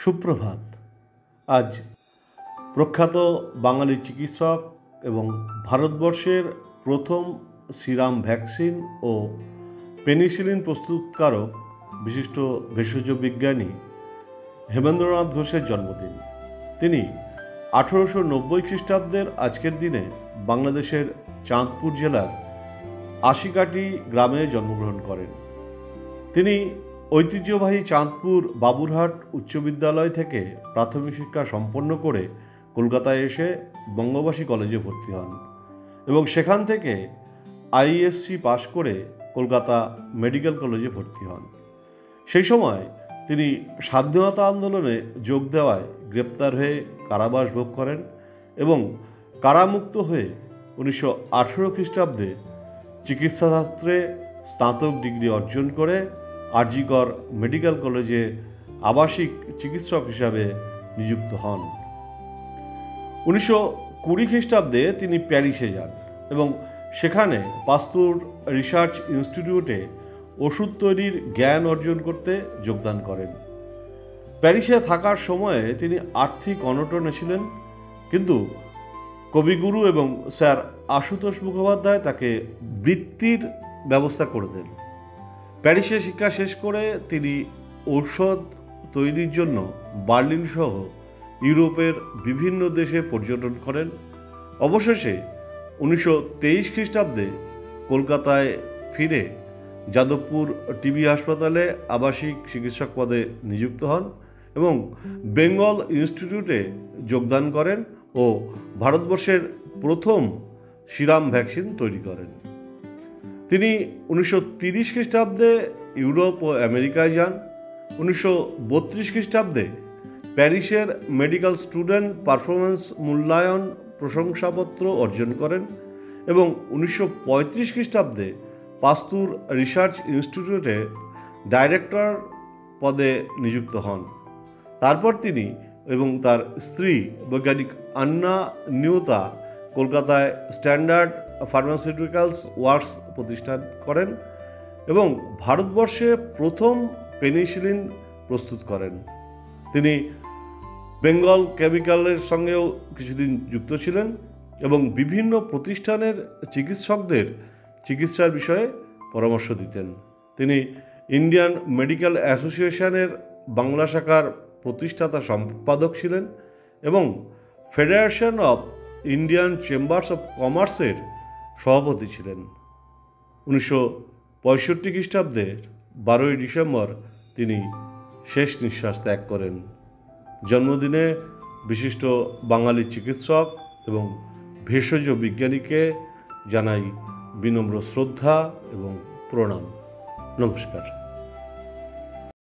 সুপ্রভাত। আজ প্রখ্যাত বাঙালি চিকিৎসক এবং ভারতবর্ষের প্রথম সিরাম ভ্যাকসিন ও পেনিসিলিন প্রস্তুতকারক বিশিষ্ট ভেষজ বিজ্ঞানী হেমেন্দ্রনাথ ঘোষের জন্মদিন। তিনি 1890 খ্রিস্টাব্দের আজকের দিনে বাংলাদেশের চাঁদপুর জেলার আশিকাটি গ্রামে জন্মগ্রহণ করেন। তিনি ঐতিহ্যবাহী চাঁদপুর বাবুরহাট উচ্চ বিদ্যালয় থেকে প্রাথমিক শিক্ষা সম্পন্ন করে কলকাতায় এসে বঙ্গবাসী কলেজে ভর্তি হন এবং সেখান থেকে আইএসসি পাশ করে কলকাতা মেডিকেল কলেজে ভর্তি হন। সেই সময় তিনি স্বাধীনতা আন্দোলনে যোগ দেওয়ায় গ্রেপ্তার হয়ে কারাবাস ভোগ করেন এবং কারামুক্ত হয়ে 1918 খ্রিস্টাব্দে চিকিৎসাশাস্ত্রে স্নাতক ডিগ্রি অর্জন করে আরজিকর মেডিকেল কলেজে আবাসিক চিকিৎসক হিসাবে নিযুক্ত হন। 1920 খ্রিস্টাব্দে তিনি প্যারিসে যান এবং সেখানে পাস্তুর রিসার্চ ইনস্টিটিউটে ওষুধ তৈরির জ্ঞান অর্জন করতে যোগদান করেন। প্যারিসে থাকার সময়ে তিনি আর্থিক অনটনে ছিলেন, কিন্তু কবিগুরু এবং স্যার আশুতোষ মুখোপাধ্যায় তাকে বৃত্তির ব্যবস্থা করে দেন। প্যারিসে শিক্ষা শেষ করে তিনি ঔষধ তৈরির জন্য বার্লিন সহ ইউরোপের বিভিন্ন দেশে পর্যটন করেন। অবশেষে 1923 খ্রিস্টাব্দে কলকাতায় ফিরে যাদবপুর টিবি হাসপাতালে আবাসিক চিকিৎসক পদে নিযুক্ত হন এবং বেঙ্গল ইনস্টিটিউটে যোগদান করেন ও ভারতবর্ষের প্রথম সিরাম ভ্যাকসিন তৈরি করেন। তিনি 1930 খ্রিস্টাব্দে ইউরোপ ও আমেরিকায় যান। 1932 খ্রিস্টাব্দে প্যারিসের মেডিকেল স্টুডেন্ট পারফরমেন্স মূল্যায়ন প্রশংসাপত্র অর্জন করেন এবং 1935 খ্রিস্টাব্দে পাস্তুর রিসার্চ ইনস্টিটিউটে ডাইরেক্টর পদে নিযুক্ত হন। তারপর তিনি এবং তার স্ত্রী বৈজ্ঞানিক আন্না নিউতা কলকাতায় স্ট্যান্ডার্ড ফার্মাসিউটিক্যালস ওয়ার্কস প্রতিষ্ঠান করেন এবং ভারতবর্ষে প্রথম পেনিসিলিন প্রস্তুত করেন। তিনি বেঙ্গল কেমিক্যালের সঙ্গেও কিছুদিন যুক্ত ছিলেন এবং বিভিন্ন প্রতিষ্ঠানের চিকিৎসকদের চিকিৎসার বিষয়ে পরামর্শ দিতেন। তিনি ইন্ডিয়ান মেডিকেল অ্যাসোসিয়েশনের বাংলা শাখার প্রতিষ্ঠাতা সম্পাদক ছিলেন এবং federation of Indian chambers of কমার্সের সভাপতি ছিলেন। 1965 খ্রিস্টাব্দের 12 ডিসেম্বর তিনি শেষ নিঃশ্বাস ত্যাগ করেন। জন্মদিনে বিশিষ্ট বাঙালি চিকিৎসক এবং ভেষজ বিজ্ঞানীকে জানাই বিনম্র শ্রদ্ধা এবং প্রণাম। নমস্কার।